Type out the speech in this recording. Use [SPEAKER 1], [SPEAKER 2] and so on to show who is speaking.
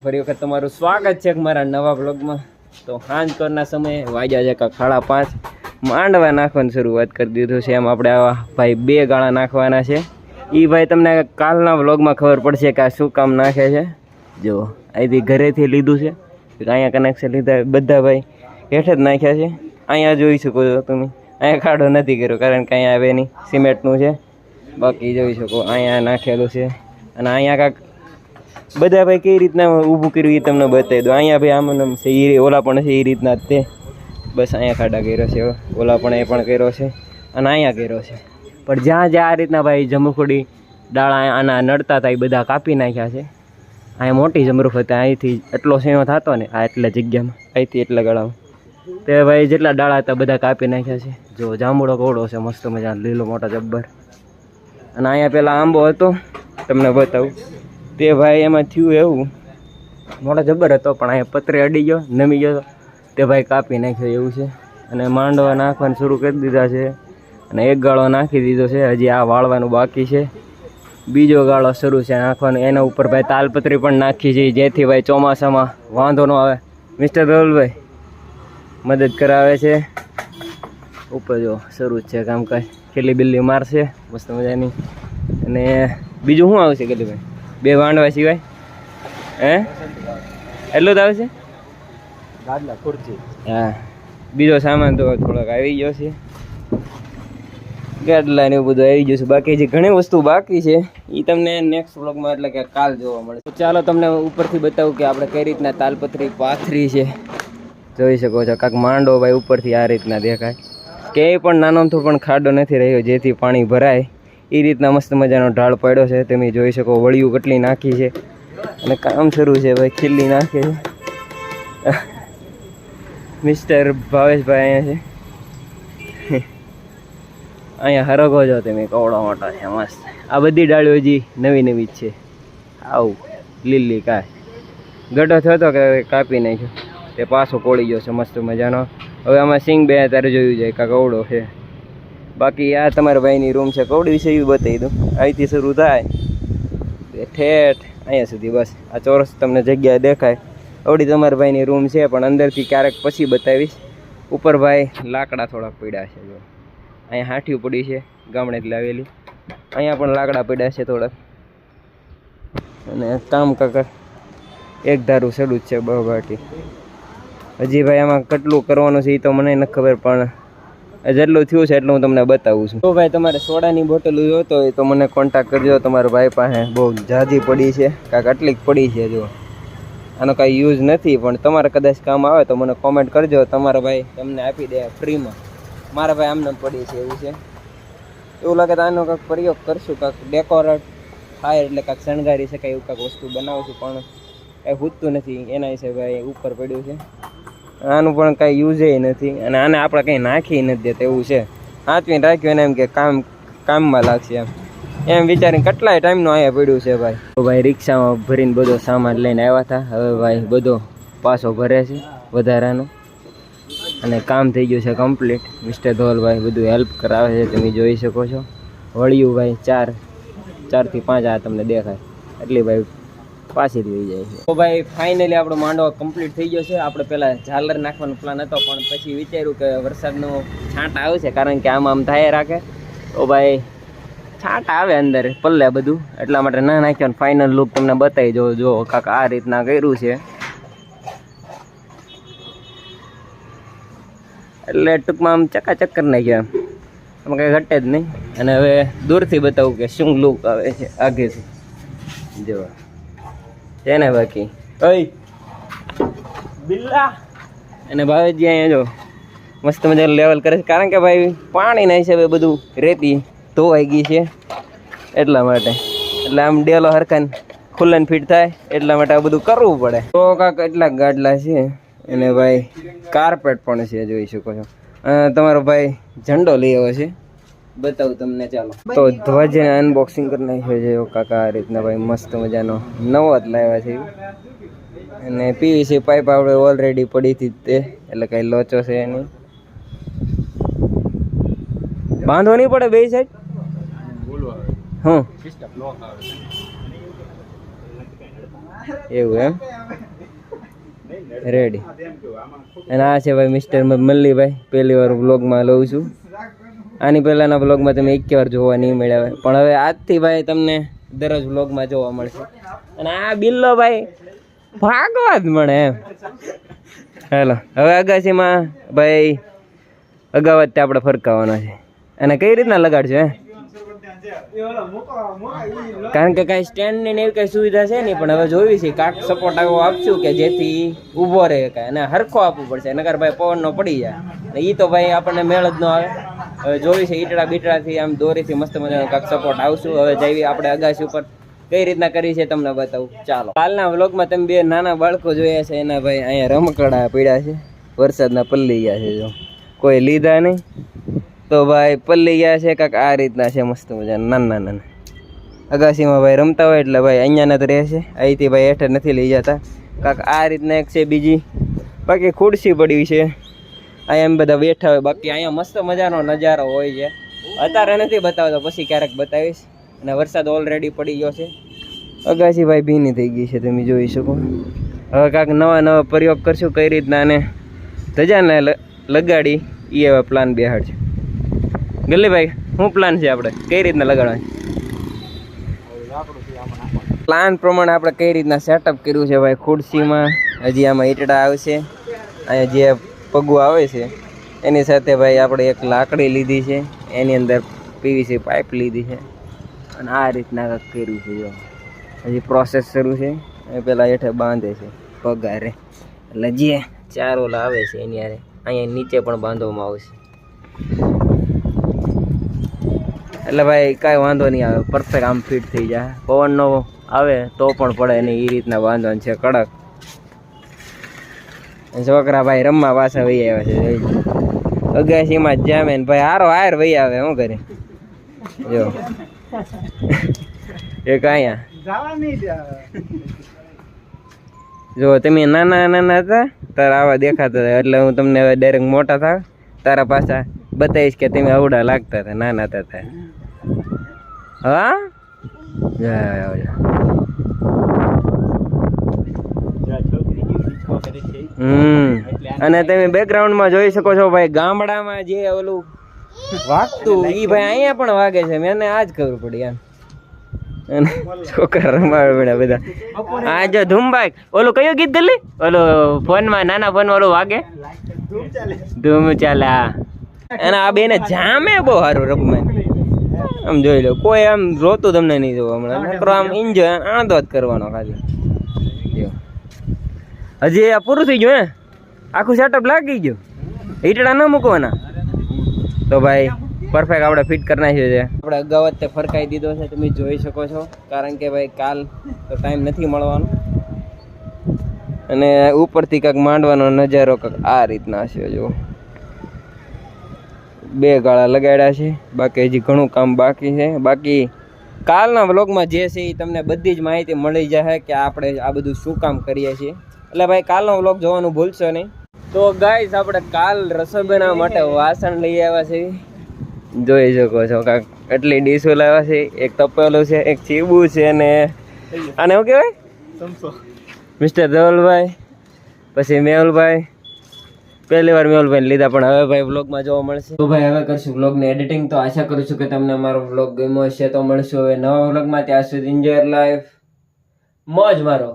[SPEAKER 1] ફરી વખત તમારું સ્વાગત છે મારા નવા બ્લોગમાં. તો સાંજ કરના સમયે વાગ્યા છે કાંક 5:30 માંડવા નાખવાની શરૂઆત કરી દીધું છે. એમ આપણે આવા ભાઈ 2 ગાળા નાખવાના છે. એ ભાઈ તમને કાલના વ્લોગમાં ખબર પડશે કે આ શું કામ નાખે છે. જો અહીંથી ઘરેથી લીધું છે, અહીંયા કનેક્શન લીધા બધા ભાઈ હેઠ જ નાખ્યા છે. અહીંયા જોઈ શકો છો તમે, અહીંયા ખાડો નથી કર્યો કારણ કે અહીંયા આવે નહીં, સિમેન્ટનું છે. બાકી જોઈ શકો અહીંયા નાખેલું છે. અને અહીંયા કાંક બધા ભાઈ કઈ રીતના ઊભું કર્યું એ તમને બતાવી દો. અહીંયા ભાઈ આમ છે એ ઓલા પણ છે એ રીતના જ તે બસ અહીંયા ખાડા કર્યો છે, ઓલા પણ એ પણ કર્યો છે અને અહીંયા કર્યો છે. પણ જ્યાં જ્યાં આ રીતના ભાઈ જમરૂખડી ડાળા આના નડતા હતા એ બધા કાપી નાખ્યા છે. અહીંયા મોટી જમરૂખ હતી, અહીંથી એટલો સીણો થતો ને આ એટલા જગ્યામાં, અહીંથી એટલા ગળામાં તે ભાઈ જેટલા ડાળા હતા બધા કાપી નાખ્યા છે. જો જાંબુડો કોવડો છે મસ્ત મજા, લીલો મોટો જબ્બર. અને અહીંયા પેલા આંબો હતો તમને બતાવું, તે ભાઈ એમાં થયું એવું મોટો જબ્બર હતો પણ અહીંયા પતરે અડી ગયો, નમી ગયો તે ભાઈ કાપી નાખ્યો એવું છે. અને માંડવા નાખવાનું શરૂ કરી દીધા છે અને એક ગાળો નાખી દીધો છે. હજી આ વાળવાનું બાકી છે, બીજો ગાળો શરૂ છે નાખવાનો. એના ઉપર ભાઈ તાલપત્રી પણ નાખી છે જેથી ભાઈ ચોમાસામાં વાંધો ન આવે. મિસ્ટર ધવલભાઈ મદદ કરાવે છે. ઉપર જો શરૂ જ છે કામકાજ, ખેલી બિલ્લી મારશે મસ્ત મજાની. અને બીજું શું આવશે ખેલીભાઈ? 2 વાંડવા સિવાય એટલું જ આવશે. ગાદલા ખુરચી, હા બીજો સામાન તો થોડોક આવી ગયો છે, ગાદલા ને એવું બધું આવી ગયું છે. બાકી જે ઘણી વસ્તુ બાકી છે એ તમને નેક્સ્ટ વ્લોગમાં એટલે કે કાલ જોવા મળે. તો ચાલો તમને ઉપરથી બતાવું કે આપણે કઈ રીતના તાલપત્રી પાથરી છે. જોઈ શકો છો કાંક માંડો ભાઈ ઉપરથી આ રીતના દેખાય, ક્યાંય પણ નાનોમથો પણ ખાડો નથી રહ્યો જેથી પાણી ભરાય એ રીતના મસ્ત મજાનો ઢાળ પડ્યો છે. તમે જોઈ શકો વળિયું કેટલી નાખી છે અને કામ શરૂ છે ભાઈ, ખીલ્લી નાખે છે. મિસ્ટર ભાવેશભાઈ અહીંયા છે. અહીંયા હરગો જો તમે, કવડો મોટો છે મસ્ત. આ બધી ડાળીઓ હજી નવી નવી જ છે. આવું લીલી કાય ગડો થયો હતો કે કાપી નાખ્યો તે પાછો કોળી ગયો છે મસ્ત મજાનો. હવે આમાં સિંગ બે તારે જોયું જાય કાં કવડો છે. બાકી આ તમારા ભાઈની રૂમ છે, કવડી વિશે એ બતાવી દઉં. અહીંથી શરૂ થાય ઠેઠ અહીંયા સુધી બસ આ ચોરસ તમને જગ્યા દેખાય. અવડી તમારા ભાઈની રૂમ છે પણ અંદરથી ક્યારેક પછી બતાવીશ. ઉપર ભાઈ લાકડા થોડાક પડ્યા છે. જો અહીંયા હાઠિયું પડી છે ગામડેથી લાવેલી, અહીંયા પણ લાકડા પડ્યા છે થોડાક. અને કામ કાકા એક ધારું શરૂ જ છે બહબાટી. હજી ભાઈ આમાં કેટલું કરવાનું છે એ તો મને નથી ખબર, પણ જેટલું થયું છે એટલું હું તમને બતાવું છું. તો ભાઈ તમારે સોડાની બોટલ જોતો હોય તો મને કોન્ટેક્ટ કરજો. તમારા ભાઈ પાસે બહુ ઝાઝી પડી છે, કાંઈક આટલી જ પડી છે. જો આનો કાંઈ યુઝ નથી પણ તમારે કદાચ કામ આવે તો મને કોમેન્ટ કરજો. તમારા ભાઈ તમને આપી દે ફ્રીમાં. મારા ભાઈ આમને પડી છે એવું છે. એવું લાગે તો આનો કાંઈક પ્રયોગ કરશું, કાંઈક ડેકોરેટ થાય એટલે કાંઈક શણગારી શકાય એવું કાંઈક વસ્તુ બનાવશું, પણ કાંઈ ખૂટતું નથી. એના વિશે ભાઈ ઉપર પડ્યું છે. આનું પણ કાંઈ યુઝે નથી અને આને આપણે કંઈ નાખી નથી દેતા એવું છે. હાથવીને રાખ્યું એને એમ કે કામમાં લાગશે એમ વિચારીને કેટલાય ટાઈમનું અહીંયા પડ્યું છે ભાઈ. તો ભાઈ રિક્ષામાં ભરીને બધો સામાન લઈને આવ્યા હતા. હવે ભાઈ બધો પાછો ભરે છે વધારાનો અને કામ થઈ ગયું છે કમ્પ્લીટ. મિસ્ટર ધોલભાઈ બધું હેલ્પ કરાવે છે, તમે જોઈ શકો છો. વળ્યું ભાઈ 4 થી 5 આ તમને દેખાય એટલી ભાઈ પાછી થઈ જાય છે. તો ભાઈ ફાઇનલી આપણો માંડવો કમ્પ્લીટ થઈ ગયો છે. આપણે પહેલાં ઝાલર નાખવાનો પ્લાન હતો પણ પછી વિચાર્યું કે વરસાદનો છાંટ આવે છે કારણ કે આમ થાય રાખે તો ભાઈ છાંટ આવે અંદર પલ્લે બધું, એટલા માટે ના નાખ્યો. ફાઇનલ લુક તમને બતાવી દો. જો કાંક આ રીતના કર્યું છે એટલે ટૂંકમાં આમ ચકાચક કરી નાખ્યા, આમાં કંઈ ઘટે જ નહીં. અને હવે દૂરથી બતાવું કે શું લુક આવે છે આગેથી. જો છે ને બાકી ઓય બિલ્લા અને ભાવેજી અહીંયા જો મસ્ત મજાનું લેવલ કરે છે કારણ કે ભાઈ પાણીના હિસાબે બધું રેતી ધોવાઈ ગઈ છે એટલા માટે. એટલે આમ ડેલો હરખાને ખુલ્લાને ફીટ થાય એટલા માટે આ બધું કરવું પડે. તો કાંક એટલા ગાડલા છે અને ભાઈ કાર્પેટ પણ છે જોઈ શકો છો. તમારો ભાઈ ઝંડો લઈ આવ્યો છે, બતાવું તમને. ચાલો તો ધ્વજને અનબોક્સિંગ કરી નાખ્યો છે કાકા આ રીતના ભાઈ. મસ્ત મજાનો નવો જ લાવ્યા છે. અને પીવીસી પાઇપ આપણે ઓલરેડી પડી હતી તે, એટલે કઈ લોચો છે એની. બાંધવો નહીં પડે બે સાઈડ. હું એવું એમ રેડી. અને આ છે ભાઈ મિસ્ટર મલ્લીભાઈ, પહેલી વાર વ્લોગમાં લઉં છું. આની પહેલાંના વ્લોગમાં તમે એક વાર જોવા નહીં મળ્યા હોય, પણ હવે આજથી ભાઈ તમને દરરોજ વ્લોગમાં જોવા મળશે. અને આ બિલ્લો ભાઈ ભાગવા જ મળે એમ. હાલો હવે અગાસીમાં ભાઈ અગાવત આપણે ફરકાવવાનો છે. અને કઈ રીતના લગાડજો હે? કારણ કે કઈ સ્ટેન્ડ ની એવી કઈ સુવિધા છે નહીં, પણ હવે જોઈ છે કાંક સપોર્ટ આવો આપશું કે જેથી ઊભો રહે કાંઈ, અને હરખો આપવું પડશે, નકર ભાઈ પવન નો પડી જાય. એ તો ભાઈ આપણને મેળ જ ન આવે. હવે જોઈ છે ઈટડા બીટડાથી આમ દોરીથી મસ્ત મજાનો કાંક સપોર્ટ આવશું. હવે જઈએ આપણે અગાસી ઉપર કઈ રીતના કરી છે તમને બતાવું. ચાલો. કાલના વ્લોગમાં તમે બે નાના બાળકો જોયા છે, એના ભાઈ અહીંયા રમકડા પડ્યા છે, વરસાદના પલ્લી ગયા છે. જો કોઈ લીધા નહીં તો ભાઈ પલ્લી ગયા છે. કાંક આ રીતના છે મસ્ત મજાના નાના નાના. અગાસીમાં ભાઈ રમતા હોય એટલે ભાઈ અહીંયાના તો રહેશે, અહીંથી ભાઈ હેઠળ નથી લઈ જતા. કાંક આ રીતના એક છે. બીજી બાકી ખુરશી પડી છે, અહીંયા એમ બધા બેઠા હોય. બાકી અહીંયા મસ્ત મજાનો નજારો હોય છે. અત્યારે નથી બતાવતો, પછી ક્યારેક બતાવીશ. અને વરસાદ ઓલરેડી પડી ગયો છે. અગાસી ભાઈ ભીની થઈ ગઈ છે, તમે જોઈ શકો. હવે કાંઈક નવા પ્રયોગ કરશું કઈ રીતના, અને ધજાને લગાડી એ હવે પ્લાન બેહાડ છે. ગલ્લીભાઈ શું પ્લાન છે આપણે કઈ રીતના લગાડવાની? પ્લાન પ્રમાણે આપણે કઈ રીતના સેટઅપ કર્યું છે ભાઈ. ખુરશીમાં હજી આમાં ઈટડા આવશે, અહીંયા જે પગું આવે છે એની સાથે ભાઈ આપણે એક લાકડી લીધી છે, એની અંદર પીવીસી પાઇપ લીધી છે, અને આ રીતના કંઈક કર્યું છે. જો હજી પ્રોસેસ શરૂ છે. એ પેલા હેઠે બાંધે છે પગારે, એટલે જે ચાર ઓલા આવે છે એની હારે અહીંયા નીચે પણ બાંધવામાં આવશે. એટલે ભાઈ કાંઈ વાંધો નહીં આવે, પરફેક્ટ આમ ફિટ થઈ જાય. પવનનો આવે તો પણ પડે નહીં, એ રીતના બાંધવાનું છે કડક. છોકરા ભાઈ રમવા પાછા વહી આવ્યા છે. અગાસીમાં જ જામે ને ભાઈ હારો હાર વહી આવે. શું કરે જો એક અહીંયા જો તમે નાના નાના હતા તારા આવા દેખાતા હતા, એટલે હું તમને હવે ડાયરેક્ટ મોટા થાવ તારા પાછા બતાવીશ કે તમે અવડા લાગતા હતા નાના હતા. હા અને તમે બેકગ્રાઉન્ડમાં જોઈ શકો છો ભાઈ, ગામડામાં જે ઓલું વાગતું ઈ ભાઈ અહીંયા પણ વાગે છે. મને આજ ખબર પડી એમ. અને છોકરા રમાડે પડ્યા બધા. આ જો ધૂમભાઈ ઓલું કયું ગીત ગલી ઓલું ફોનમાં નાના ફોનમાં ઓલું વાગે ધૂમ ચાલા. અને આ બેને જામે બહુ સારું રમવા. આમ જોઈ લો, કોઈ આમ રોતું તમને નહીં જોવા મળે. નકરો આમ એન્જોય આનંદ જ કરવાનો ખાલી. હજી આ પૂરું થઈ ગયું હે, આખું સેટઅપ લાગી ગયું. ઈટડા ન મૂકવાના તો ભાઈ પરફેક્ટ આપણે ફિટ કરી નાખ્યું છે. આપણે અગાઉ જ તે ફરકાઈ દીધો છે, તમે જોઈ શકો છો. કારણ કે ભાઈ કાલ તો ટાઈમ નથી મળવાનો, અને ઉપરથી કાંઈક માંડવાનો નજારો કાંઈક આ રીતના છે. જો 2 ગાળા લગાડ્યા છે, બાકી હજી ઘણું કામ બાકી છે. બાકી કાલના વ્લોગમાં જે છે એ તમને બધી જ માહિતી મળી જશે કે આપણે આ બધું શું કામ કરીએ છીએ. એટલે ભાઈ કાલનો વ્લોગ જોવાનું ભૂલશો નહીં. તો ગાઈસ આપણે કાલ રસોઈ બનાવવા માટે વાસણ લઈ આવ્યા છે, જોઈ શકો છો. કાંક એટલી ડીશો લાવ્યા છે, એક તપેલું છે, એક ચીબું છે, ને આને શું કહેવાય મિસ્ટર ધવલભાઈ, પછી મેહુલભાઈ. પહેલી વાર મેહુલભાઈ લીધા, પણ હવે ભાઈ વ્લોગમાં જોવા મળશે. તો ભાઈ હવે કરશું વ્લોગની એડિટિંગ. તો આશા કરું છું કે તમને અમારો વ્લોગ ગમ્યો હશે. તો મળશું હવે નવા વ્લોગમાં. ત્યાં સુધી એન્જોય લાઈફ, મોજ મારો.